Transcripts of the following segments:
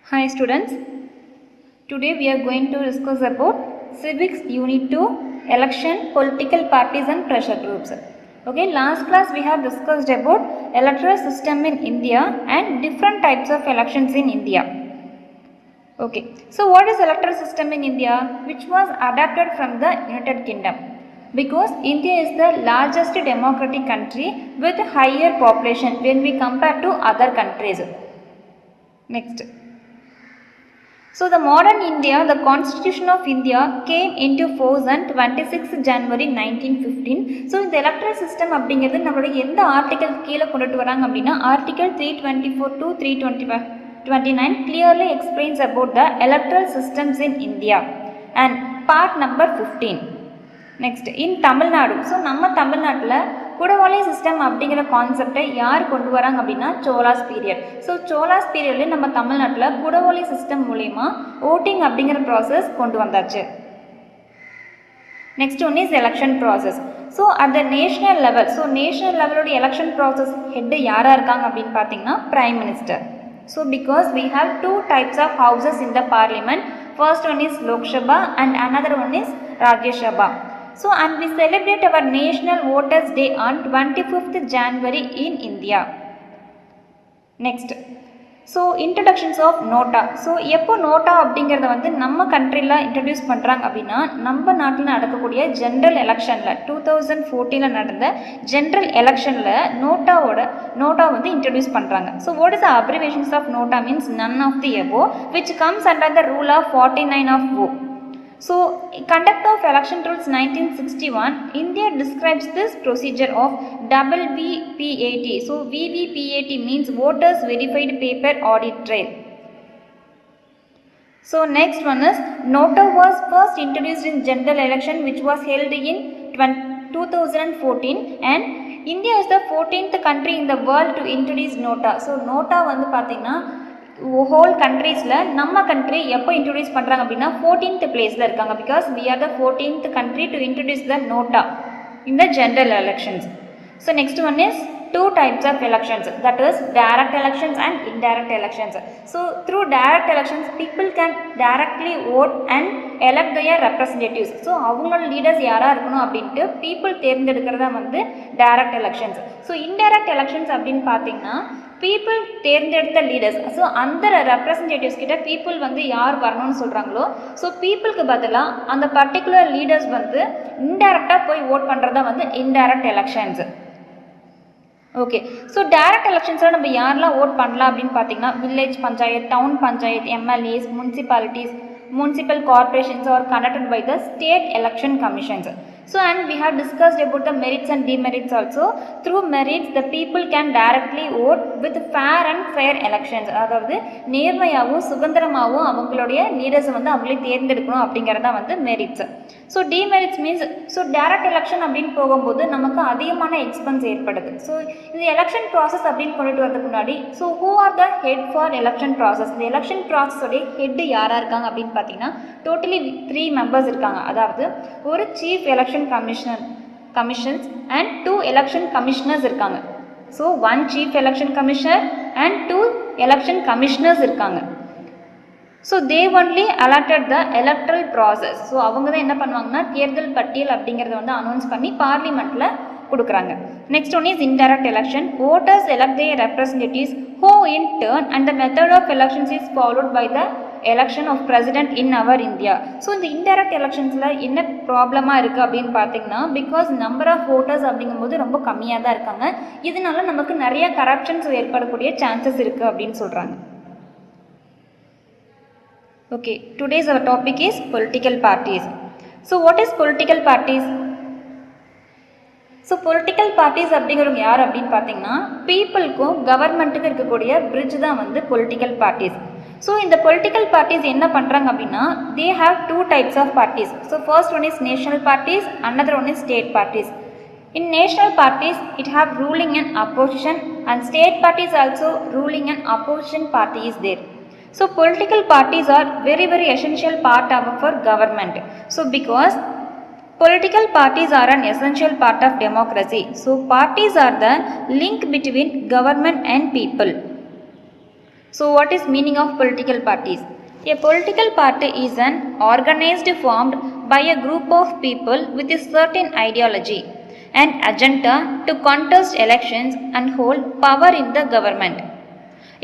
Hi students, today we are going to discuss about Civics Unit 2 Election, Political Parties and Pressure Groups. Okay, last class we have discussed about electoral system in India and different types of elections in India. Okay, so what is electoral system in India, which was adapted from the United Kingdom? Because India is the largest democratic country with higher population when we compare to other countries. Next. So the modern India, the Constitution of India came into force on 26 January 1915. So இந்த electoral system அப்படிங்கிறது நம்மளுடைய எந்த article கீழே கொண்டுட்டு வராங்க அப்படின்னா article 324 to 329 clearly explains about the electoral systems in India and part number 15. Next in Tamil Nadu. So நம்ம தமிழ்நாட்டில் குடவாலை சிஸ்டம் அப்படிங்கிற கான்செப்டை யார் கொண்டு வராங்க அப்படின்னா சோலாஸ் பீரியட். ஸோ சோலாஸ் பீரியட்ல நம்ம தமிழ்நாட்டில் குடவாலை சிஸ்டம் மூலயமா ஓட்டிங் அப்படிங்கிற ப்ராசஸ் கொண்டு வந்தாச்சு. Next one is election process. So at the national level, so national லெவலோட எலெக்ஷன் ப்ராசஸ் ஹெட்டு யாராக இருக்காங்க அப்படின்னு பார்த்தீங்கன்னா prime minister. So because we have two types of houses in the parliament. First one is Lok Sabha and another one is Rajya Sabha. So and we celebrate our National Voters Day on 25th January in India. Next. So introductions of NOTA. So எப்போ NOTA அப்படிங்கிறத வந்து நம்ம கண்ட்ரியில் introduce பண்ணுறாங்க அப்படின்னா நம்ம நாட்டில் நடக்கக்கூடிய ஜென்ரல் எலெக்ஷனில் 2014 நடந்த ஜென்ரல் எலெக்ஷனில் நோட்டா வந்து இன்ட்ரடியூஸ் பண்ணுறாங்க. So what is the abbreviations of NOTA means none of the above which comes under the rule of 49 of Wu. So, conduct of election rules 1961, India describes this procedure of VVPAT. So, VVPAT means Voters Verified Paper Audit Trail. So, next one is Nota was first introduced in general election which was held in 2014 and India is the 14th country in the world to introduce Nota. So, Nota வந்து பார்த்தீங்கன்னா whole கண்ட்ரீஸில் நம்ம country எப்போ introduce பண்ணுறாங்க அப்படின்னா 14th பிளேஸில் இருக்காங்க. Because we are the 14th country to introduce the nota in the general elections. So next one is two types of elections, that is direct elections and indirect elections. So through direct elections people can directly vote and elect their representatives. So அவங்களோட leaders யாராக இருக்கணும் அப்படின்ட்டு people தேர்ந்தெடுக்கிறதா வந்து direct elections. So indirect elections அப்படின்னு பார்த்தீங்கன்னா people தேர்ந்தெடுத்த leaders, so அந்த representatives கிட்ட பீப்புள் வந்து யார் வரணும்னு சொல்கிறாங்களோ ஸோ பீப்புளுக்கு பதிலாக அந்த பர்டிகுலர் லீடர்ஸ் வந்து இன்டைரக்டாக போய் ஓட் பண்ணுறதா வந்து indirect elections. Okay, so direct எலெக்ஷன்ஸில் நம்ம யாரெல்லாம் ஓட் பண்ணலாம் அப்படின்னு பார்த்தீங்கன்னா village panchayat, town panchayat, MLAs, municipalities, municipal corporations are conducted by the state election commissions. So and we have discussed about the merits and demerits also. Through merits the people can directly vote with fair and fair elections. அதாவது நேர்மையாகவும் சுதந்திரமாகவும் அவங்களுடைய லீடர்ஸை வந்து அவங்களே தேர்ந்தெடுக்கணும் அப்படிங்கிறதா வந்து merits. So demerits means so direct election அப்படின்னு போகும்போது நமக்கு அதிகமான எக்ஸ்பென்ஸ் ஏற்படுது. ஸோ இந்த எலெக்ஷன் ப்ராசஸ் அப்படின்னு கொண்டுட்டு வரதுக்கு முன்னாடி so who are the head for election process, இந்த எலெக்ஷன் ப்ராசஸோடைய ஹெட் யாராக இருக்காங்க அப்படின்னு பார்த்தீங்கன்னா டோட்டலி 3 மெம்பர்ஸ் இருக்காங்க. அதாவது ஒரு chief election commissions and 2 election commissioners இருக்காங்க. So 1 chief election commissioner and 2 election commissioners இருக்காங்க. So they only allotted the electoral process. So அவங்க தான் என்ன பண்ணுவாங்கன்னா தேர்தல் பட்டியல் அப்படிங்கிறத வந்து அனௌன்ஸ் பண்ணி பார்லிமெண்ட்டில் கொடுக்குறாங்க. Next one is indirect election. Voters elect their representatives who in turn and the method of elections is followed by the election of president in our India. So இந்த இன்டைரக்ட் எலெக்ஷன்ஸில் என்ன ப்ராப்ளமாக இருக்குது அப்படின்னு பார்த்தீங்கன்னா பிகாஸ் நம்பர் ஆஃப் ஓட்டர்ஸ் அப்படிங்கும்போது ரொம்ப கம்மியாக தான் இருக்காங்க. இதனால நமக்கு நிறைய கரப்ஷன்ஸ் ஏற்படக்கூடிய சான்சஸ் இருக்குது அப்படின்னு சொல்கிறாங்க. Okay, today's our topic is political parties. So what is political parties? So political parties அப்படிங்கிறவங்க யார் அப்படின்னு பார்த்தீங்கன்னா பீப்புளுக்கும் கவர்மெண்ட்டுக்கும் இருக்கக்கூடிய பிரிட்ஜ் தான் வந்து பொலிட்டிக்கல் பார்ட்டிஸ். ஸோ இந்த பொலிட்டிக்கல் பார்ட்டிஸ் என்ன பண்ணுறாங்க அப்படின்னா they have 2 types of parties. So first one is national parties, another one is state parties. In national parties it have ruling and opposition and state parties also ruling and opposition party is there. So political parties are very very essential part of our government. So because political parties are an essential part of democracy. So parties are the link between government and people. So what is meaning of political parties? A political party is an organized formed by a group of people with a certain ideology and agenda to contest elections and hold power in the government.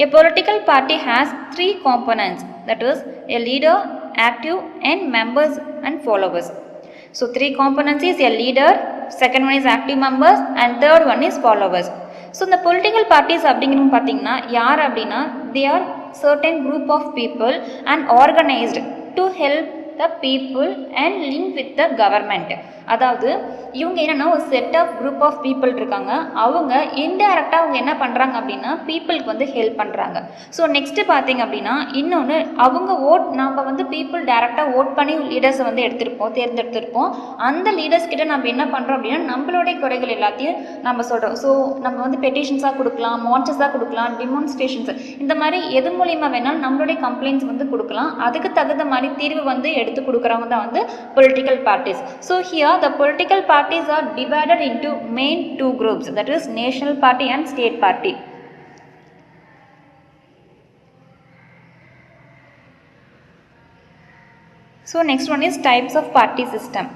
A political party has three components, that is a leader, active and members and followers. So three components is a leader, second one is active members and third one is followers. So இந்த political parties அப்படிங்கிறது பார்த்தீங்கன்னா யார் அப்படின்னா they are certain group of people and organized to help the people and link with the government. அதாவது இவங்க என்னென்னா ஒரு set of group of people இருக்காங்க, அவங்க இன்டைரக்டாக அவங்க என்ன பண்ணுறாங்க அப்படின்னா பீப்புளுக்கு வந்து ஹெல்ப் பண்ணுறாங்க. ஸோ நெக்ஸ்ட்டு பார்த்தீங்க அப்படின்னா இன்னொன்று அவங்க நம்ம வந்து பீப்புள் டேரெக்டாக ஓட் பண்ணி லீடர்ஸை வந்து தேர்ந்தெடுத்திருப்போம். அந்த லீடர்ஸ் கிட்ட நம்ம என்ன பண்ணுறோம் அப்படின்னா நம்மளுடைய குறைகள் எல்லாத்தையும் நம்ம சொல்கிறோம். ஸோ நம்ம வந்து பெட்டிஷன்ஸாக கொடுக்கலாம், மார்ச்சஸாக கொடுக்கலாம், டிமான்ஸ்ட்ரேஷன்ஸ், இந்த மாதிரி எது மூலியமாக வேணாலும் நம்மளுடைய கம்ப்ளைண்ட்ஸ் வந்து கொடுக்கலாம். அதுக்கு தகுந்த மாதிரி தீர்வு வந்து எடுத்து கொடுக்குறவங்க தான் வந்து political parties. So here the political parties are divided into main two groups, that is national party and state party. So next one is types of party system.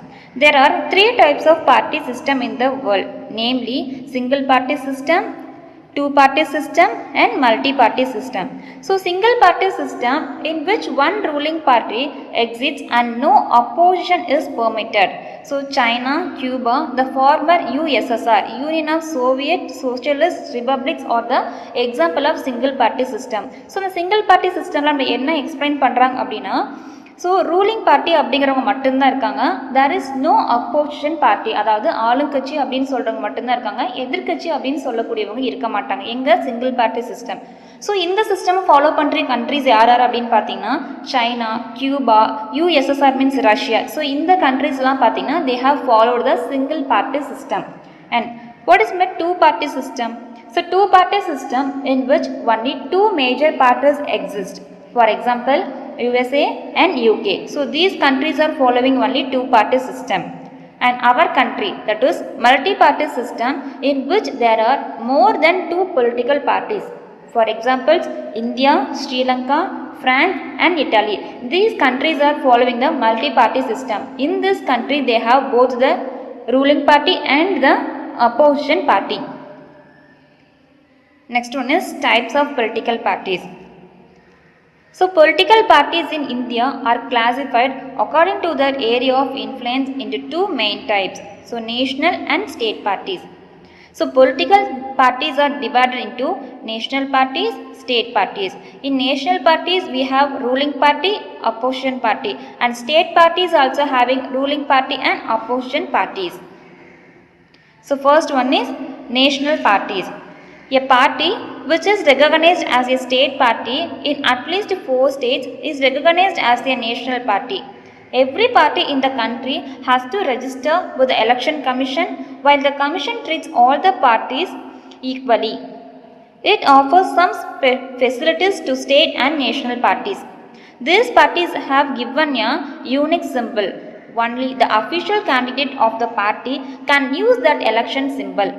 There are three types of party system in the world, namely single party system, two-party system and multi-party system. So single-party system in which one ruling party exists and no opposition is permitted. So China, Cuba, the former USSR, Union of Soviet Socialist Republics are the example of single-party system. So the single-party system நம்ம என்ன explain பண்றாங்க அப்படின்னா, so ruling party அப்படிங்கிறவங்க மட்டும்தான் இருக்காங்க. There is no opposition party, அதாவது ஆளுங்கட்சி அப்படின்னு சொல்கிறவங்க மட்டும்தான் இருக்காங்க, எதிர்கட்சி அப்படின்னு சொல்லக்கூடியவங்க இருக்க மாட்டாங்க எங்கள் சிங்கிள் பார்ட்டி சிஸ்டம். ஸோ இந்த சிஸ்டம் ஃபாலோ பண்ணுற கண்ட்ரிஸ் யார் அப்படின்னு பார்த்தீங்கன்னா China, Cuba, USSR means Russia. So இந்த கண்ட்ரிஸ்லாம் பார்த்தீங்கன்னா they have followed the single party system. And what is my two party system? So two party system in which only two major parties exist. For example, USA and UK. So these countries are following only two-party system. And our country, that is multi-party system, in which there are more than two political parties. For example, India, Sri Lanka, France and Italy. These countries are following the multi-party system. In this country, they have both the ruling party and the opposition party. Next one is types of political parties. So political parties in India are classified according to their area of influence into two main types. So national and state parties. So political parties are divided into national parties, state parties. In national parties we have ruling party, opposition party, and state parties also having ruling party and opposition parties. So first one is national parties. A party which is recognized as a state party in at least 4 states is recognized as a national party. Every party in the country has to register with the election commission, while the commission treats all the parties equally. It offers some facilities to state and national parties. These parties have given a unique symbol. Only the official candidate of the party can use that election symbol.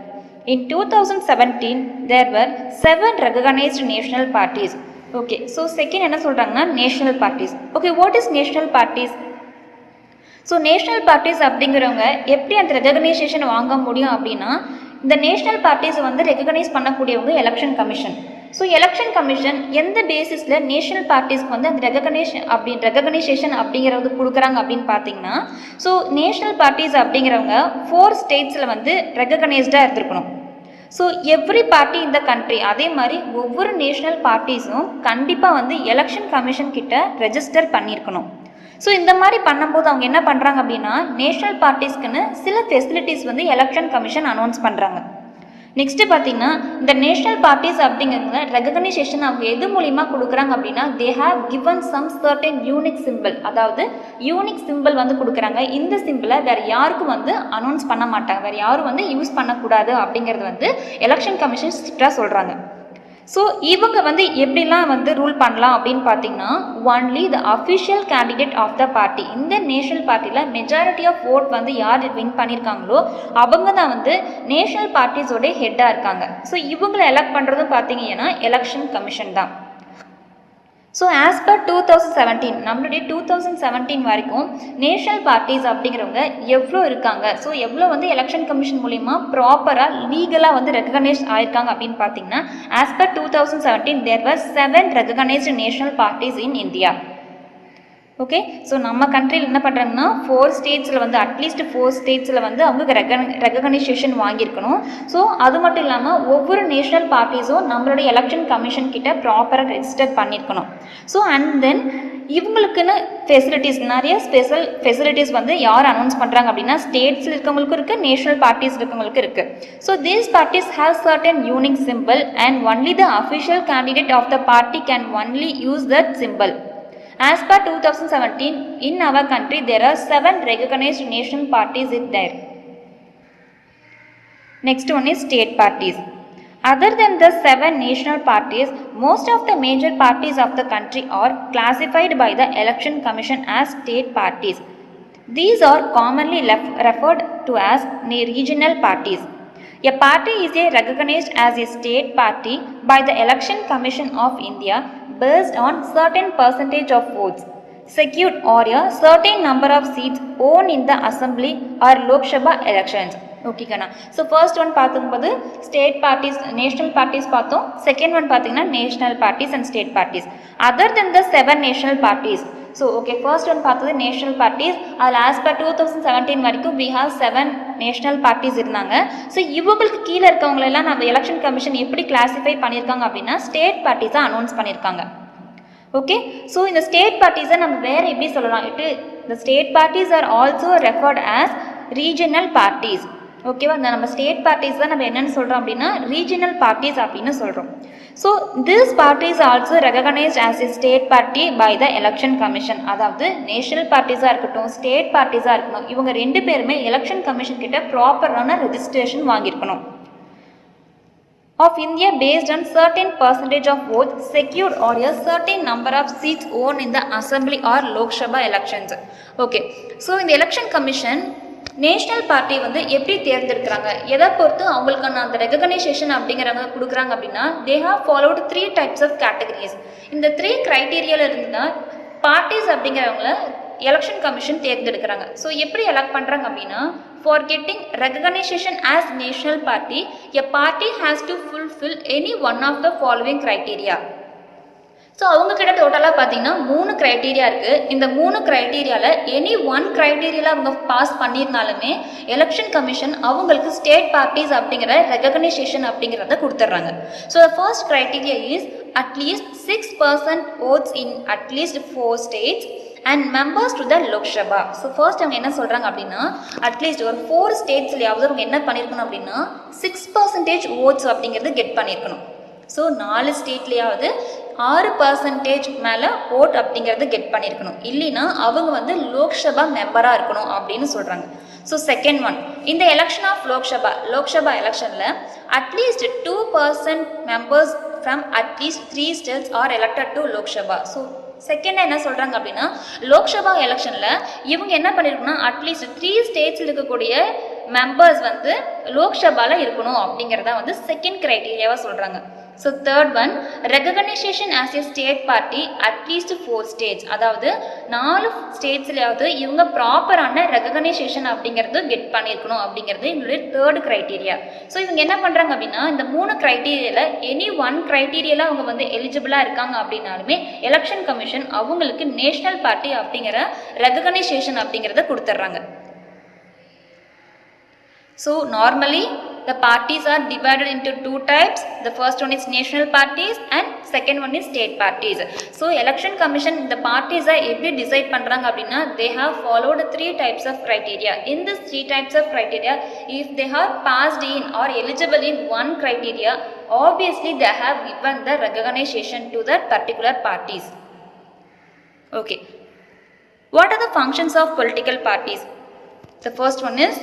In 2017, there were 7 recognized national parties. Okay, so second என்ன சொல்றாங்கன்னா national parties. Okay, what is national parties? So national parties அப்படிங்கிறவங்க எப்படி அந்த recognition வாங்க முடியும் அப்படின்னா இந்த national parties வந்து ரெகக்னைஸ் பண்ணக்கூடியவங்க election commission. So election commission எந்த பேசிஸில் நேஷனல் பார்ட்டிஸ்க்கு வந்து அந்த ரெகக்னைசேஷன் அப்படிங்கிறது கொடுக்குறாங்க அப்படின்னு பார்த்தீங்கன்னா, ஸோ நேஷனல் பார்ட்டிஸ் அப்படிங்கிறவங்க 4 ஸ்டேட்ஸில் வந்து ரெகக்னைஸ்டாக இருந்திருக்கணும். ஸோ எவ்ரி பார்ட்டி இந்த கண்ட்ரி, அதே மாதிரி ஒவ்வொரு நேஷ்னல் பார்ட்டிஸும் கண்டிப்பாக வந்து எலெக்ஷன் கமிஷன் கிட்ட ரெஜிஸ்டர் பண்ணியிருக்கணும். ஸோ இந்த மாதிரி பண்ணும்போது அவங்க என்ன பண்ணுறாங்க அப்படின்னா நேஷ்னல் பார்ட்டிஸ்க்குன்னு சில ஃபெசிலிட்டிஸ் வந்து எலெக்ஷன் கமிஷன் அனௌன்ஸ் பண்ணுறாங்க. நெக்ஸ்ட்டு பார்த்தீங்கன்னா இந்த நேஷ்னல் பார்ட்டிஸ் அப்படிங்கிறவங்க ரெகக்னைசேஷன் அவங்க எது மூலிமா கொடுக்குறாங்க அப்படின்னா they have given some certain unique symbol, அதாவது யூனிக் சிம்பிள் வந்து கொடுக்குறாங்க. இந்த சிம்பிளை வேறு யாருக்கும் வந்து அனௌன்ஸ் பண்ண மாட்டாங்க, வேறு யாரும் வந்து யூஸ் பண்ணக்கூடாது அப்படிங்கிறது வந்து எலெக்ஷன் கமிஷன் ஸ்ட்ரிக்டாக சொல்கிறாங்க. ஸோ இவங்க வந்து எப்படிலாம் வந்து ரூல் பண்ணலாம் அப்படின்னு பார்த்தீங்கன்னா only the official candidate of the party. இந்த நேஷனல் பார்ட்டியில் மெஜாரிட்டி ஆஃப் ஓட் வந்து யார் வின் பண்ணியிருக்காங்களோ அவங்க தான் வந்து நேஷனல் பார்ட்டிஸோட ஹெட்டாக இருக்காங்க. ஸோ இவங்களை எலெக்ட் பண்ணுறதும் பார்த்தீங்கன்னா எலெக்ஷன் கமிஷன் தான். ஸோ ஆஸ் பர் 2017 நம்மளுடைய 2017 வரைக்கும் நேஷனல் பார்ட்டிஸ் அப்படிங்கிறவங்க எவ்வளோ இருக்காங்க, ஸோ எவ்வளோ வந்து எலெக்ஷன் கமிஷன் மூலிமா ப்ராப்பராக லீகலாக வந்து ரெகனைஸ் ஆயிருக்காங்க அப்படின்னு பார்த்தீங்கன்னா as per 2017 there were 7 recognised national parties in India. Okay, so நம்ம கண்ட்ரியில் என்ன பண்ணுறாங்கன்னா 4 ஸ்டேட்ஸில் வந்து அட்லீஸ்ட் 4 ஸ்டேட்ஸில் வந்து அவங்க ரெகனைசேஷன் வாங்கியிருக்கணும். ஸோ அது மட்டும் இல்லாமல் ஒவ்வொரு நேஷனல் பார்ட்டிஸும் நம்மளுடைய எலெக்ஷன் கமிஷன் கிட்ட ப்ராப்பராக ரெஜிஸ்டர் பண்ணியிருக்கணும். ஸோ அண்ட் தென் இவங்களுக்குன்னு ஃபெசிலிட்டிஸ் நிறைய ஸ்பெஷல் ஃபெசிலிட்டிஸ் வந்து யார் அனௌன்ஸ் பண்ணுறாங்க அப்படின்னா ஸ்டேட்ஸில் இருக்கவங்களுக்கும் இருக்குது, நேஷனல் பார்ட்டிஸ் இருக்கவங்களுக்கு இருக்குது. So these parties have certain unique symbol and only the official candidate of the party can only use that symbol. As per 2017, in our country there are 7 recognized national parties in there. Next one is state parties. Other than the 7 national parties, most of the major parties of the country are classified by the Election Commission as state parties. These are commonly referred to as regional parties. A party is recognized as a state party by the Election Commission of India based on certain percentage of votes secured or a certain number of seats won in the assembly or Lok Sabha elections. ஓகேங்கண்ணா. So first one பார்க்கும்போது state parties national parties பார்த்தோம். Second one பார்த்தீங்கன்னா national parties and state parties. Other then the 7 national parties. So okay, first one பார்த்தது national parties. அதில் as per 2017 வரைக்கும் we have 7 national parties இருந்தாங்க. So இவங்களுக்கு கீழே இருக்கவங்களெல்லாம் நம்ம எலெக்ஷன் கமிஷன் எப்படி கிளாஸிஃபை பண்ணியிருக்காங்க அப்படின்னா ஸ்டேட் பார்ட்டிஸாக அனௌன்ஸ் பண்ணியிருக்காங்க. ஓகே, ஸோ இந்த ஸ்டேட் பார்ட்டிஸை நம்ம வேறு எப்படி சொல்லலாம், the state parties are also referred as regional parties. ஓகேவா, இந்த நம்ம ஸ்டேட் பார்ட்டிஸ் தான் நம்ம என்னென்னு சொல்கிறோம் அப்படின்னா ரீஜனல் பார்ட்டிஸ் அப்படின்னு சொல்கிறோம். So this parties also recognised as a state party by the election commission. அதாவது நேஷனல் பார்ட்டிஸாக இருக்கட்டும் ஸ்டேட் பார்ட்டிஸாக இருக்கட்டும் இவங்க 2 பேருமே எலெக்ஷன் கமிஷன் கிட்ட ப்ராப்பரான registration வாங்கியிருக்கணும் of India based on certain percentage of votes secured or a certain number of seats won in the assembly or Lok Sabha elections. Okay, so இந்த election commission national party வந்து எப்படி தேர்ந்தெடுக்கிறாங்க, எதை பொறுத்து அவங்களுக்கான அந்த recognition அப்படிங்கிறவங்க கொடுக்குறாங்க அப்படின்னா they have followed 3 types of categories. இந்த 3 க்ரைட்டீரியாவில் இருந்து தான் பார்ட்டிஸ் அப்படிங்கிறவங்கள எலெக்ஷன் கமிஷன் தேர்ந்தெடுக்கிறாங்க. ஸோ எப்படி எலெக்ட் பண்ணுறாங்க அப்படின்னா for getting recognition as national party, a party has to fulfill any one of the following criteria. So அவங்க கிட்ட டோட்டலாக பார்த்தீங்கன்னா 3 க்ரைட்டீரியா இருக்குது. இந்த 3 க்ரைட்டீரியாவில் எனி 1 க்ரைட்டீரியாவில் அவங்க பாஸ் பண்ணியிருந்தாலுமே எலெக்ஷன் கமிஷன் அவங்களுக்கு ஸ்டேட் பார்ட்டிஸ் அப்படிங்கிற ரெகனைசேஷன் அப்படிங்கிறத கொடுத்துட்றாங்க. So the first criteria is at least 6% votes in at least 4 states and members to the Lok Sabha. So first அவங்க என்ன சொல்கிறாங்க அப்படின்னா அட்லீஸ்ட் ஒரு 4 ஸ்டேட்ஸ்லையாவது அவங்க என்ன பண்ணியிருக்கணும் அப்படின்னா 6% votes அப்படிங்கிறது கெட் பண்ணியிருக்கணும். ஸோ 4 ஸ்டேட்லேயாவது 6% மேலே ஓட் அப்படிங்கிறது கெட் பண்ணியிருக்கணும். இல்லைன்னா அவங்க வந்து லோக்சபா மெம்பராக இருக்கணும் அப்படின்னு சொல்கிறாங்க. ஸோ செகண்ட் ஒன், இந்த எலெக்ஷன் ஆஃப் லோக்சபா எலெக்ஷனில் at least 2% members from at least 3 states are elected to Lok Sabha. So செகண்டாக என்ன சொல்கிறாங்க அப்படின்னா லோக்சபா எலெக்ஷனில் இவங்க என்ன பண்ணியிருக்கணும்னா அட்லீஸ்ட் 3 ஸ்டேட்ஸில் இருக்கக்கூடிய மெம்பர்ஸ் வந்து லோக்சபாவில் இருக்கணும் அப்படிங்கிறத வந்து செகண்ட் க்ரைட்டீரியாவாக சொல்கிறாங்க. So third one, recognition as a state party at least 4 states. அதாவது 4 ஸ்டேட்ஸ்லையாவது இவங்க ப்ராப்பரான ரெகனைசேஷன் அப்படிங்கிறது கெட் பண்ணியிருக்கணும் அப்படிங்கிறது இவங்களுடைய தேர்ட் க்ரைட்டீரியா. ஸோ இவங்க என்ன பண்ணுறாங்க அப்படின்னா இந்த 3 க்ரைட்டீரியாவில் எனி 1 க்ரைட்டீரியாவில் அவங்க வந்து எலிஜிபிளாக இருக்காங்க அப்படின்னாலுமே எலெக்ஷன் கமிஷன் அவங்களுக்கு நேஷனல் பார்ட்டி அப்படிங்கிற ரெகனைசேஷன் அப்படிங்கிறத கொடுத்துட்றாங்க. So normally the parties are divided into 2 types. The first one is national parties and second one is state parties. So election commission the parties are எப்படி decide பண்றாங்க அப்படின்னா they have followed 3 types of criteria. In this 3 types of criteria, if they have passed in or eligible in one criteria, obviously they have given the recognition to that particular parties. Okay, what are the functions of political parties? The first one is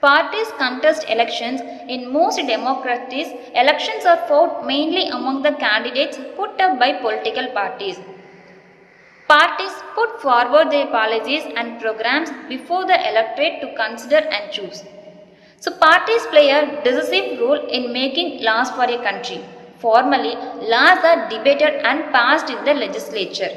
parties contest elections. In most democracies, elections are fought mainly among the candidates put up by political parties. Parties put forward their policies and programs before the electorate to consider and choose. So parties play a decisive role in making laws for a country. Formally, laws are debated and passed in the legislature.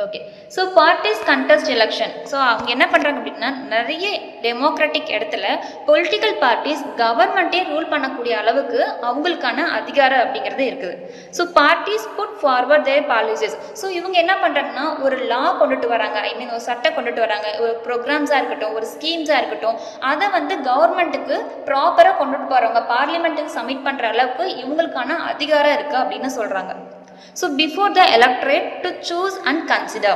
Okay, so parties contest election. So அவங்க என்ன பண்ணுறாங்க அப்படின்னா, நிறைய democratic இடத்துல political parties கவர்மெண்ட்டே rule பண்ணக்கூடிய அளவுக்கு அவங்களுக்கான அதிகாரம் அப்படிங்கிறது இருக்குது. ஸோ பார்ட்டிஸ் புட் ஃபார்வர்ட் தேர் பாலிசிஸ். ஸோ இவங்க என்ன பண்ணுறாங்கன்னா, ஒரு லா கொண்டுட்டு வராங்க, ஐ மீன் ஒரு சட்டம் கொண்டுட்டு வராங்க, ஒரு ப்ரோக்ராம்ஸாக இருக்கட்டும், ஒரு ஸ்கீம்ஸாக இருக்கட்டும், அதை வந்து கவர்மெண்ட்டுக்கு ப்ராப்பராக கொண்டுட்டு போகிறவங்க, பார்லிமெண்ட்டுக்கு சப்மிட் பண்ணுற அளவுக்கு இவங்களுக்கான அதிகாரம் இருக்குது அப்படின்னு சொல்கிறாங்க. So before the electorate to choose and consider.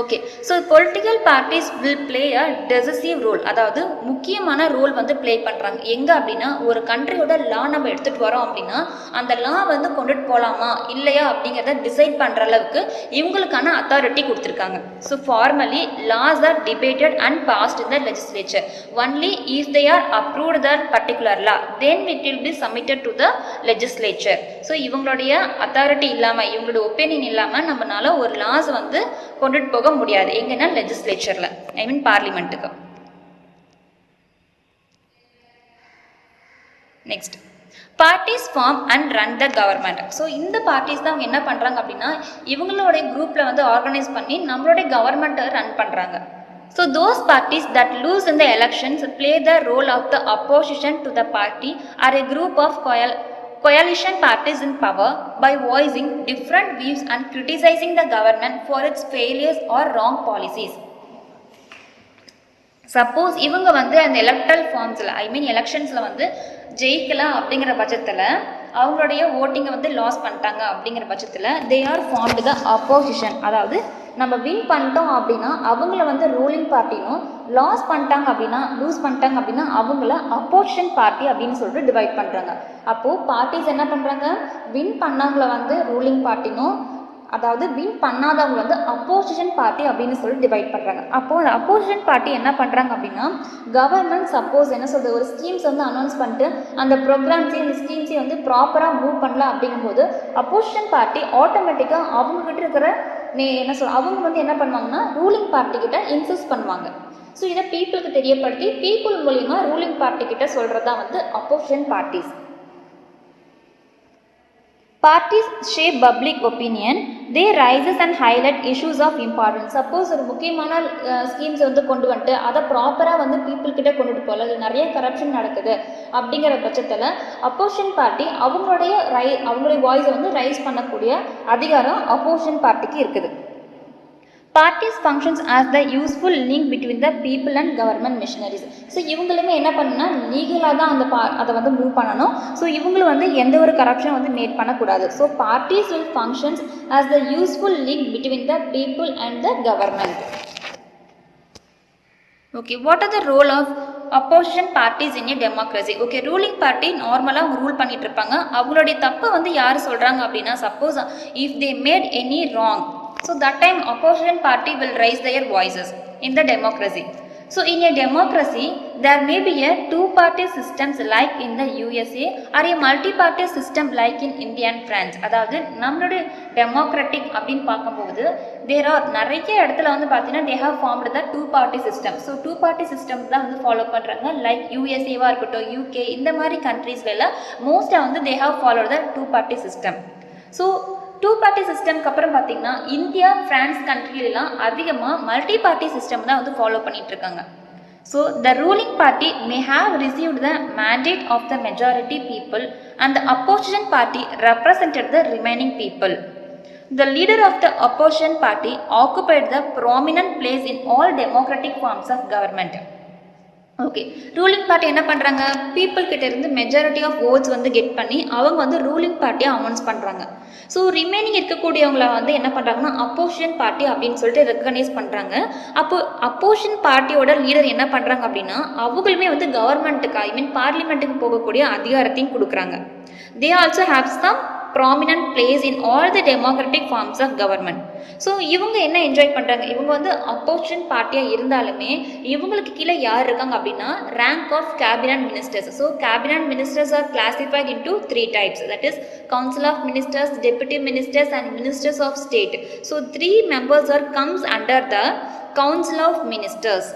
Okay, so political parties will play a decisive role, அதாவது முக்கியமான ரோல் வந்து ப்ளே பண்ணுறாங்க. எங்கே அப்படின்னா, ஒரு கண்ட்ரியோட லா நம்ம எடுத்துகிட்டு வரோம் அப்படின்னா அந்த லா வந்து கொண்டுட்டு போகலாமா இல்லையா அப்படிங்கிறத டிசைட் பண்ணுற அளவுக்கு இவங்களுக்கான அத்தாரிட்டி கொடுத்துருக்காங்க. So formally laws are debated and passed in the legislature. Only if they are approved the particular law then it will be submitted to the legislature. So இவங்களுடைய அத்தாரிட்டி இல்லாமல், இவங்களுடைய ஒப்பீனியன் இல்லாமல் நம்மளால ஒரு லாஸ் வந்து கொண்டுட்டு போக முடியாது. எங்கன்னா லெஜிஸ்லேச்சர்ல, ஐ மீன் பார்லிமெண்ட்டுக்கு. Next, parties form and run the government. So இந்த பார்ட்டிஸ் தான் அவங்க என்ன பண்ணுறாங்க அப்படின்னா, இவங்களுடைய குரூப்பில் வந்து ஆர்கனைஸ் பண்ணி நம்மளுடைய கவர்மெண்ட்டை ரன் பண்ணுறாங்க. So those parties that lose in the elections play the role of the opposition to the party are a group of coalition parties in power by voicing different views and criticizing the government for its failures or wrong policies. Suppose இவங்க வந்து அந்த electoral ஃபார்ம்ஸில், ஐ மீன் எலெக்ஷன்ஸில் வந்து ஜெயிக்கலாம் அப்படிங்கிற பட்சத்தில், அவங்களுடைய ஓட்டிங்கை வந்து loss பண்ணிட்டாங்க அப்படிங்கிற பட்சத்தில் they are formed the opposition. அதாவது நம்ம வின் பண்ணிட்டோம் அப்படின்னா அவங்கள வந்து ரூலிங் பார்ட்டினும், லாஸ் பண்ணிட்டாங்க அப்படின்னா லூஸ் பண்ணிட்டாங்க அப்படின்னா அவங்கள அப்போசிஷன் பார்ட்டி அப்படின்னு சொல்லிட்டு டிவைட் பண்ணுறாங்க. அப்போது பார்ட்டிஸ் என்ன பண்ணுறாங்க, வின் பண்ணவங்கள வந்து ரூலிங் பார்ட்டினும், அதாவது வின் பண்ணாதவங்க வந்து அப்போசிஷன் பார்ட்டி அப்படின்னு சொல்லி டிவைட் பண்ணுறாங்க. அப்போது அப்போசிஷன் பார்ட்டி என்ன பண்ணுறாங்க அப்படின்னா, கவர்மெண்ட் சப்போஸ் என்ன சொல்கிறது, ஒரு ஸ்கீம்ஸ் வந்து அனௌன்ஸ் பண்ணிட்டு அந்த ப்ரோக்ராம்ஸையும் அந்த ஸ்கீம்ஸையும் வந்து ப்ராப்பராக மூவ் பண்ணலாம் அப்படிங்கும்போது அப்போசிஷன் பார்ட்டி ஆட்டோமேட்டிக்காக அவங்ககிட்ட இருக்கிற அவங்க வந்து என்ன பண்ணுவாங்கன்னா ரூலிங் பார்ட்டி கிட்ட இன்சிஸ்ட் பண்ணுவாங்க. ஸோ இதை பீப்புளுக்கு தெரியப்படுத்தி பீப்புள் மூலிமா ரூலிங் பார்ட்டி கிட்ட சொல்கிறது தான் வந்து opposition parties. Parties shape public opinion. They rises and highlight issues of importance. Suppose ஒரு முக்கியமான ஸ்கீம்ஸ் வந்து கொண்டு வந்துட்டு அதை ப்ராப்பராக வந்து பீப்புள் கிட்ட கொண்டுட்டு போகல, அது நிறைய கரப்ஷன் நடக்குது அப்படிங்கிற பட்சத்தில் அப்போசிஷன் பார்ட்டி அவங்களுடைய வாய்ஸை வந்து ரைஸ் பண்ணக்கூடிய அதிகாரம் அப்போசிஷன் பார்ட்டிக்கு இருக்குது. Parties functions as the useful link between the people and government machineries. So இவங்களுமே என்ன பண்ணுன்னா லீகலாக தான் அதை வந்து மூவ் பண்ணணும். ஸோ இவங்களும் வந்து எந்த ஒரு கரப்ஷன் வந்து மேட் பண்ணக்கூடாது. So parties will functions as the useful link between the people and the government. Okay, what are the role of opposition parties in a democracy? Okay, ruling party நார்மலாக அவங்க rule பண்ணிட்டு இருப்பாங்க. அவங்களுடைய தப்பை வந்து யார் சொல்கிறாங்க அப்படின்னா, suppose if they made any wrong, so that time opposition party will raise their voices in the democracy. So in a democracy there may be a two-party systems like in the USA or a multi-party system like in India and France. அதாவது நம்மளுடைய democratic அப்படின்னு பார்க்கும்போது there are நிறைய இடத்துல வந்து பார்த்தீங்கன்னா they have formed the two-party system. So two-party system தான் வந்து ஃபாலோ பண்ணுறாங்க. லைக் யூஎஸ்ஏவாக இருக்கட்டும், யூகே, இந்த மாதிரி கண்ட்ரீஸ்லாம் மோஸ்ட்டாக வந்து they have followed the two-party system. So two party சிஸ்டம்க்கு அப்புறம் பார்த்தீங்கன்னா இந்தியா, ஃப்ரான்ஸ் கண்ட்ரிலாம் அதிகமாக மல்டி பார்ட்டி சிஸ்டம் தான் வந்து ஃபாலோ பண்ணிட்டு இருக்காங்க. So the ruling party may have received the mandate of the majority people and the opposition party represented the remaining people. The leader of the opposition party occupied the prominent place in all democratic forms of government. Okay, ruling party என்ன பண்ணுறாங்க, people கிட்ட இருந்து majority of oats வந்து get பண்ணி அவங்க வந்து ruling பார்ட்டியை announce பண்ணுறாங்க. ஸோ ரிமைனிங் இருக்கக்கூடியவங்கள வந்து என்ன பண்ணுறாங்கன்னா அப்போசிஷன் பார்ட்டி அப்படின்னு சொல்லிட்டு ரெக்கக்னைஸ் பண்ணுறாங்க. அப்போ அப்போசிஷன் பார்ட்டியோட லீடர் என்ன பண்ணுறாங்க அப்படின்னா அவங்களுமே வந்து கவர்மெண்ட்டுக்கு, ஐ மீன் பார்லிமெண்ட்டுக்கு போகக்கூடிய அதிகாரத்தையும் கொடுக்குறாங்க. They also have some prominent place in all the democratic forms of government. So இவங்க என்ன என்ஜாய் பண்ணுறாங்க, இவங்க வந்து அப்போசிஷன் பார்ட்டியாக இருந்தாலுமே இவங்களுக்கு கீழே யார் இருக்காங்க அப்படின்னா rank of cabinet ministers. So cabinet ministers are classified into 3 types, that is council of ministers, deputy ministers and ministers of state. So 3 members are comes under the council of ministers.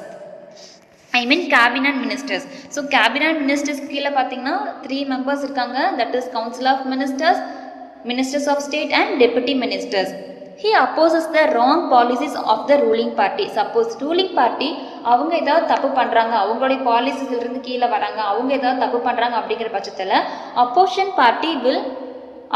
I mean cabinet ministers. So cabinet ministers கீழே பார்த்தீங்கன்னா 3 members இருக்காங்க. That is council of ministers, ministers of state and deputy ministers. He opposes the wrong policies of the ruling party. Suppose ruling party அவங்க ஏதாவது தப்பு பண்ணுறாங்க, அவங்களுடைய பாலிசிஸ்லேருந்து கீழே வராங்க, அவங்க ஏதாவது தப்பு பண்ணுறாங்க அப்படிங்கிற பட்சத்தில் opposition party will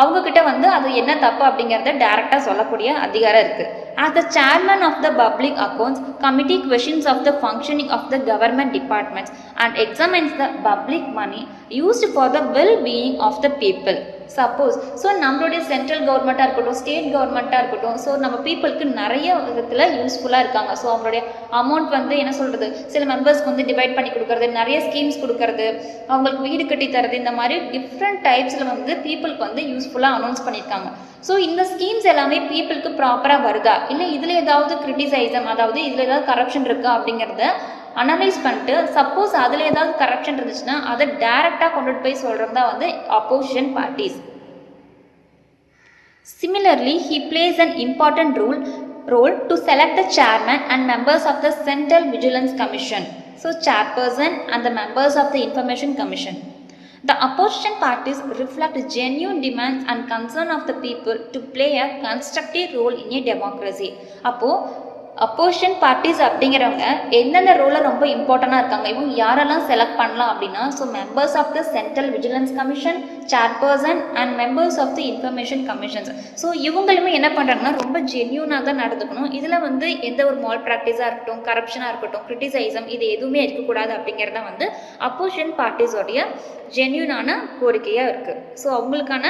அவங்கக்கிட்ட வந்து அது என்ன தப்பு அப்படிங்கிறத டைரெக்டாக சொல்லக்கூடிய அதிகாரம் இருக்குது. As the chairman of the public accounts committee questions of the functioning of the government departments and examines the public money used for the well-being of the people. Suppose so நம்மளுடைய சென்ட்ரல் கவர்மெண்ட்டாக இருக்கட்டும், state கவர்மெண்ட்டாக இருக்கட்டும், so நம்ம பீப்புளுக்கு நிறைய விதத்தில் யூஸ்ஃபுல்லாக இருக்காங்க. So அவங்களுடைய அமௌண்ட் வந்து என்ன சொல்கிறது, சில மெம்பர்ஸ்க்கு வந்து டிவைட் பண்ணி கொடுக்குறது, நிறைய ஸ்கீம்ஸ் கொடுக்கறது, அவங்களுக்கு வீடு கட்டி தரது, இந்த மாதிரி டிஃப்ரெண்ட் டைப்ஸில் வந்து பீப்புளுக்கு வந்து யூஸ்ஃபுல்லாக அனௌன்ஸ் பண்ணியிருக்காங்க. ஸோ இந்த ஸ்கீம்ஸ் எல்லாமே பீப்புளுக்கு ப்ராப்பராக வருதா, இல்லை இதில் ஏதாவது கிரிட்டிசைசம், அதாவது இதில் ஏதாவது கரப்ஷன் இருக்கா அப்படிங்கிறத அனலைஸ் பண்ணிட்டு சப்போஸ் அதில் ஏதாவது கரப்ஷன் இருந்துச்சுன்னா அதை டைரெக்டாக கொண்டுட்டு போய் சொல்கிறது தான் வந்து opposition parties. Similarly, he plays an important role to select the chairman and members of the Central Vigilance Commission. So, chairperson and the members of the Information Commission. The opposition parties reflect genuine demands and concern of the people to play a constructive role in a democracy. அப்போ opposition parties அப்படிங்கிறவங்க எந்தெந்த ரோலில் ரொம்ப இம்பார்ட்டண்டாக இருக்காங்க, இவங்க யாரெல்லாம் select பண்ணலாம் அப்படின்னா, so members of the central vigilance commission, chairperson and members of the information commissions. So இவங்களுமே என்ன பண்ணுறாங்கன்னா ரொம்ப ஜென்யூனாக தான் நடந்துக்கணும். இதில் வந்து எந்த ஒரு மால் ப்ராக்டிஸாக இருக்கட்டும், கரப்ஷனாக இருக்கட்டும், கிரிட்டிசைசம் இது எதுவுமே இருக்கக்கூடாது அப்படிங்கிறத வந்து அப்போசிஷன் பார்ட்டிஸோடைய ஜென்யூனான கோரிக்கையாக இருக்குது. ஸோ அவங்களுக்கான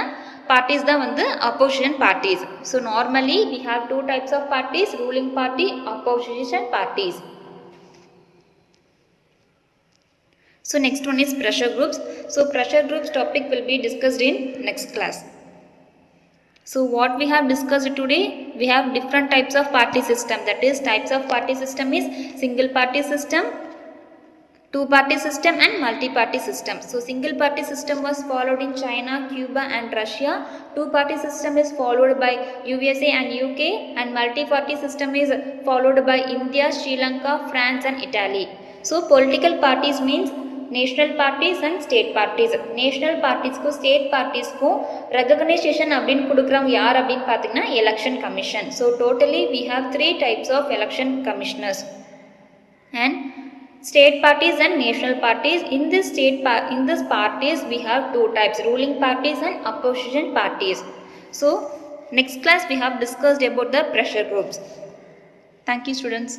parties தான் வந்து opposition parties. So normally we have two types of parties, ruling party, opposition parties. So next one is pressure groups. So pressure groups topic will be discussed in next class. So what we have discussed today, we have different types of party system. That is types of party system is single party system, two-party system and multi-party system. So single-party system was followed in China, Cuba and Russia. Two-party system is followed by USA and UK, and multi-party system is followed by India, Sri Lanka, France and Italy. So political parties means national parties and state parties. National parties को state parties को recognition அப்படின் கொடுக்குறவங்க யார் அப்படின் பார்த்தீங்கன்னா election commission. So totally we have 3 types of election commissioners and state parties and national parties. In this parties we have 2 types, ruling parties and opposition parties. So next class we have discussed about the pressure groups. Thank you students.